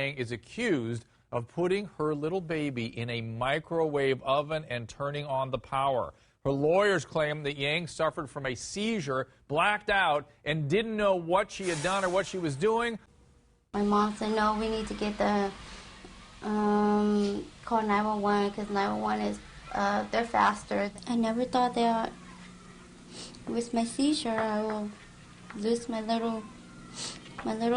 Yang is accused of putting her little baby in a microwave oven and turning on the power. Her lawyers claim that Yang suffered from a seizure, blacked out, and didn't know what she had done or what she was doing. My mom said, no, we need to get the, call 911, because 911 is, they're faster. I never thought that with my seizure, I will lose my little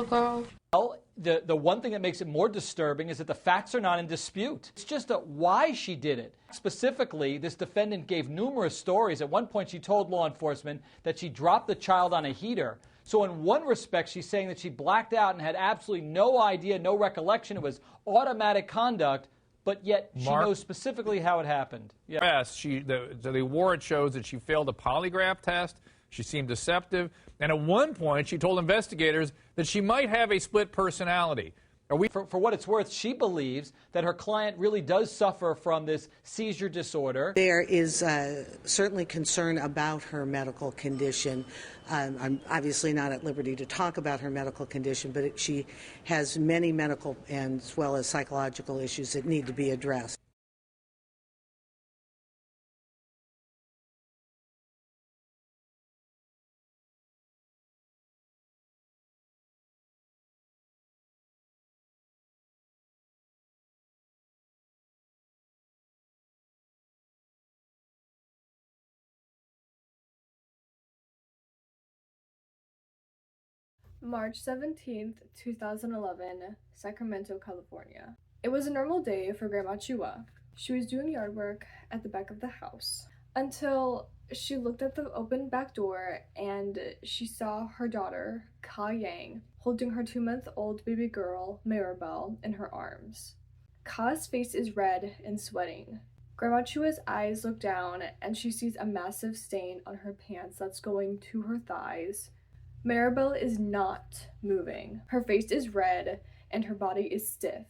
girl. Well, the one thing that makes it more disturbing is that the facts are not in dispute. It's just why she did it. Specifically, this defendant gave numerous stories. At one point, she told law enforcement that she dropped the child on a heater. So in one respect, she's saying that she blacked out and had absolutely no idea, no recollection. It was automatic conduct, but yet she knows specifically how it happened. Yeah. Yes, the warrant shows that she failed a polygraph test. She seemed deceptive. And at one point, she told investigators that she might have a split personality. For what it's worth, she believes that her client really does suffer from this seizure disorder. There is certainly concern about her medical condition. I'm obviously not at liberty to talk about her medical condition, but she has many medical and as well as psychological issues that need to be addressed. March 17th, 2011, Sacramento, California. It was a normal day for Grandma Chua. She was doing yard work at the back of the house until she looked at the open back door and she saw her daughter, Ka Yang, holding her 2-month-old baby girl, Mirabelle, in her arms. Ka's face is red and sweating. Grandma Chua's eyes look down and she sees a massive stain on her pants that's going to her thighs. Mirabelle is not moving. Her face is red and her body is stiff.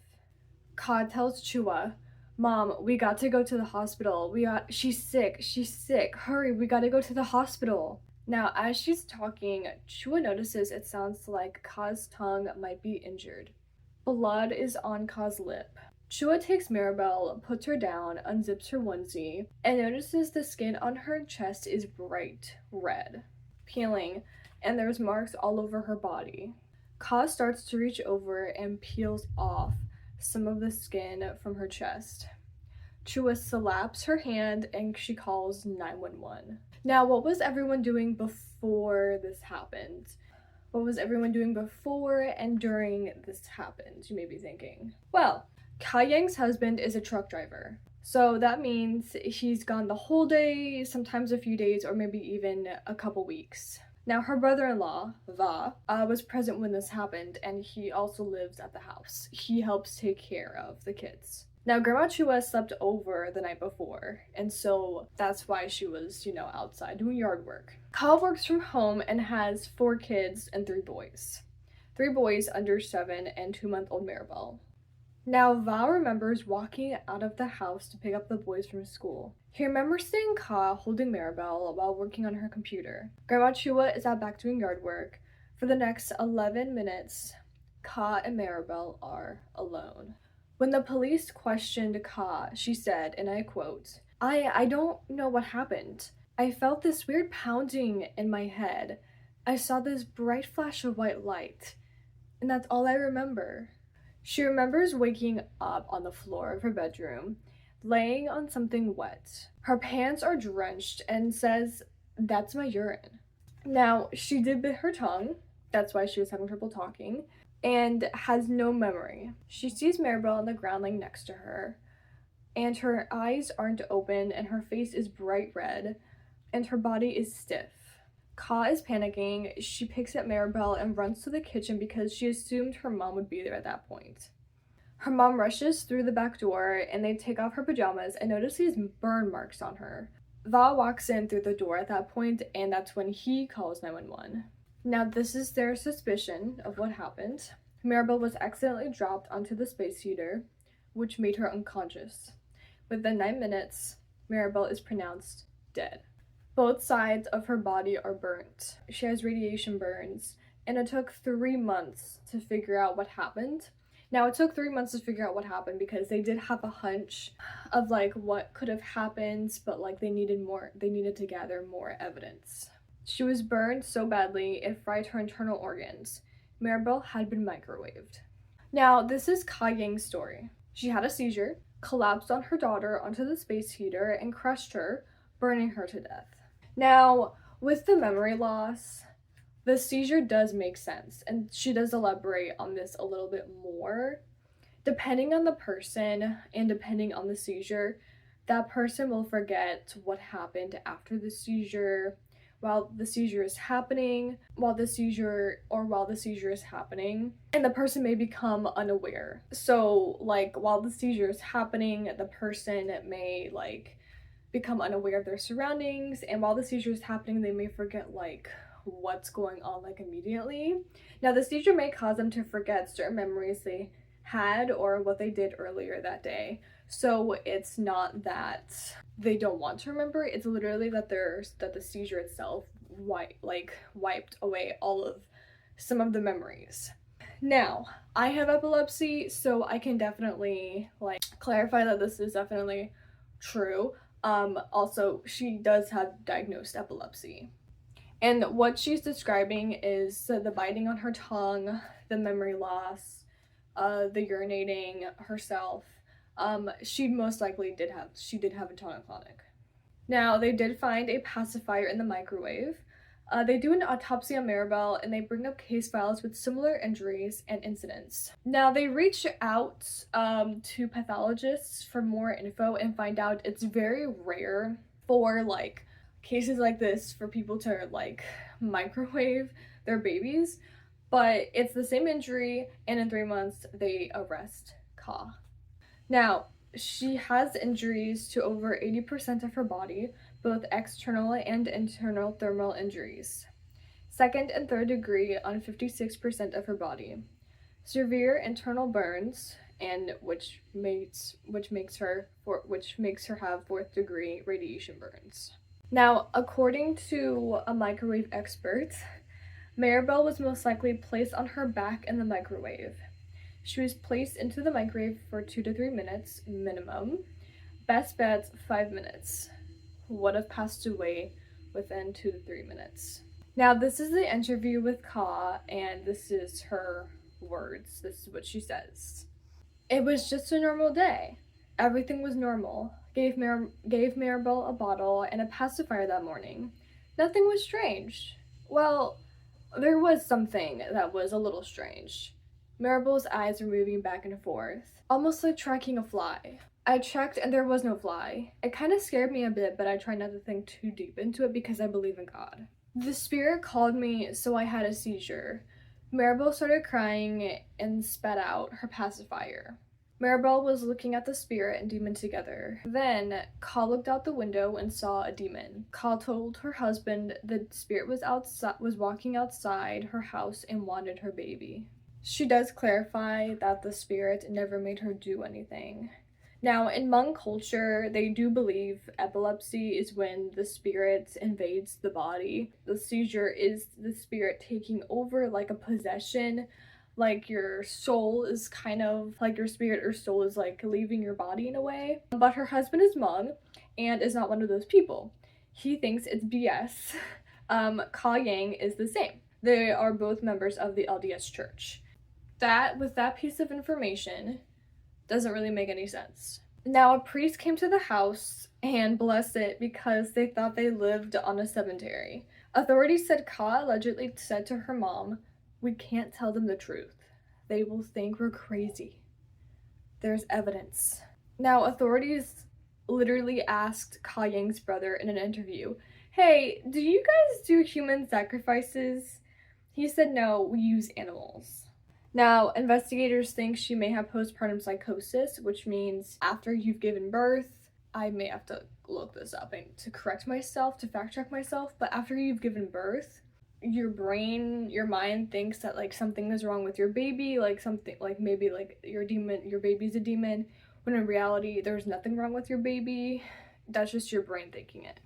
Ka tells Chua, "Mom, we got to go to the hospital. She's sick. Hurry, we gotta go to the hospital." Now, as she's talking, Chua notices it sounds like Ka's tongue might be injured. Blood is on Ka's lip. Chua takes Mirabelle, puts her down, unzips her onesie, and notices the skin on her chest is bright red, peeling, and there's marks all over her body. Ka starts to reach over and peels off some of the skin from her chest. Chua slaps her hand and she calls 911. Now, what was everyone doing before this happened? What was everyone doing before and during this happened, you may be thinking? Well, Ka Yang's husband is a truck driver. So that means he's gone the whole day, sometimes a few days, or maybe even a couple weeks. Now, her brother-in-law, Va, was present when this happened, and he also lives at the house. He helps take care of the kids. Now, Grandma Chua slept over the night before, and so that's why she was, outside doing yard work. Ka works from home and has 4 kids and 3 boys. 3 boys under 7 and 2-month-old Mirabelle. Now, Va remembers walking out of the house to pick up the boys from school. He remembers seeing Ka holding Mirabelle while working on her computer. Grandma Chua is out back doing yard work. For the next 11 minutes, Ka and Mirabelle are alone. When the police questioned Ka, she said, and I quote, I don't know what happened. I felt this weird pounding in my head. I saw this bright flash of white light, and that's all I remember." She remembers waking up on the floor of her bedroom, laying on something wet. Her pants are drenched and says, "That's my urine." Now, she did bit her tongue, that's why she was having trouble talking, and has no memory. She sees Mirabelle on the ground laying next to her, and her eyes aren't open, and her face is bright red, and her body is stiff. Ka is panicking. She picks up Mirabelle and runs to the kitchen because she assumed her mom would be there at that point. Her mom rushes through the back door and they take off her pajamas and notice these burn marks on her. Va walks in through the door at that point, and that's when he calls 911. Now, this is their suspicion of what happened. Mirabelle was accidentally dropped onto the space heater, which made her unconscious. Within 9 minutes, Mirabelle is pronounced dead. Both sides of her body are burnt. She has radiation burns, and it took 3 months to figure out what happened Now, it took 3 months to figure out what happened because they did have a hunch of like what could have happened, but like they needed to gather more evidence. She was burned so badly it fried her internal organs. Mirabelle had been microwaved. Now, this is Ka Yang's story. She had a seizure, collapsed on her daughter onto the space heater, and crushed her, burning her to death. Now, with the memory loss, the seizure does make sense, and she does elaborate on this a little bit more. Depending on the person and depending on the seizure, that person will forget what happened after the seizure, while the seizure is happening, while the seizure is happening, and the person may become unaware. So, like, while the seizure is happening, the person may, like, become unaware of their surroundings, and while the seizure is happening, they may forget, like, what's going on, like, immediately. Now, the seizure may cause them to forget certain memories they had or what they did earlier that day. So it's not that they don't want to remember, it's literally that the seizure itself wiped away some of the memories. Now, I have epilepsy, so I can definitely like clarify that this is definitely true. Also, she does have diagnosed epilepsy. And what she's describing is the biting on her tongue, the memory loss, the urinating herself. She most likely did have a tonic-clonic. Now, they did find a pacifier in the microwave. They do an autopsy on Mirabelle, and they bring up case files with similar injuries and incidents. Now, they reach out to pathologists for more info and find out it's very rare for, like, cases like this for people to, like, microwave their babies, but it's the same injury, and in 3 months, they arrest Ka. Now, she has injuries to over 80% of her body, both external and internal thermal injuries. Second and third degree on 56% of her body. Severe internal burns, and which makes her have 4th degree radiation burns. Now, according to a microwave expert, Mirabelle was most likely placed on her back in the microwave. She was placed into the microwave for 2 to 3 minutes minimum. Best bet, 5 minutes. Would have passed away within 2 to 3 minutes. Now, this is the interview with Ka, and this is her words. This is what she says. It was just a normal day. Everything was normal. Gave Mirabelle a bottle and a pacifier that morning. Nothing was strange. Well, there was something that was a little strange. Mirabelle's eyes were moving back and forth, almost like tracking a fly. I checked and there was no fly. It kind of scared me a bit, but I tried not to think too deep into it because I believe in God. The spirit called me, so I had a seizure. Mirabelle started crying and spat out her pacifier. Mirabelle was looking at the spirit and demon together. Then, Ka looked out the window and saw a demon. Ka told her husband the spirit was walking outside her house and wanted her baby. She does clarify that the spirit never made her do anything. Now, in Hmong culture, they do believe epilepsy is when the spirit invades the body. The seizure is the spirit taking over, like a possession. Like your soul is kind of, like your spirit or soul is like leaving your body in a way. But her husband is Hmong and is not one of those people. He thinks it's BS. Ka Yang is the same. They are both members of the LDS Church. With that piece of information doesn't really make any sense. Now, a priest came to the house and blessed it because they thought they lived on a cemetery. Authorities said Ka allegedly said to her mom, "We can't tell them the truth. They will think we're crazy." There's evidence. Now, authorities literally asked Ka Yang's brother in an interview, "Hey, do you guys do human sacrifices?" He said, "No, we use animals." Now, investigators think she may have postpartum psychosis, which means after you've given birth, I may have to look this up and to fact check myself, but after you've given birth, your mind thinks that like something is wrong with your baby, like something like maybe like your baby's a demon, when in reality there's nothing wrong with your baby. That's just your brain thinking it.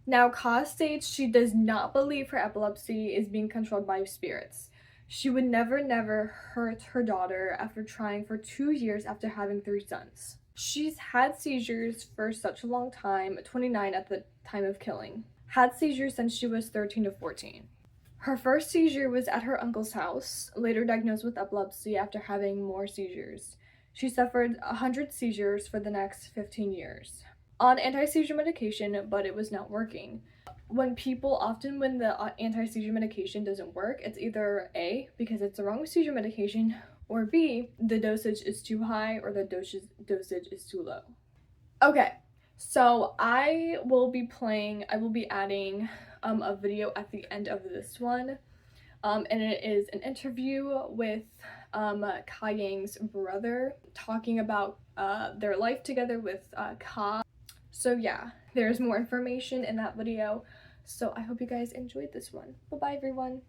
Now, Ka states she does not believe her epilepsy is being controlled by spirits. She would never hurt her daughter after trying for 2 years after having 3 sons. She's had seizures for such a long time, 29 at the time of killing. Had seizures since she was 13 to 14. Her first seizure was at her uncle's house, later diagnosed with epilepsy after having more seizures. She suffered 100 seizures for the next 15 years. On anti-seizure medication, but it was not working. When the anti-seizure medication doesn't work, it's either A, because it's the wrong seizure medication, or B, the dosage is too high or the dosage is too low. Okay, so I will be adding a video at the end of this one, and it is an interview with Ka Yang's brother talking about their life together with Ka. So yeah, there's more information in that video. So I hope you guys enjoyed this one. Bye-bye, everyone.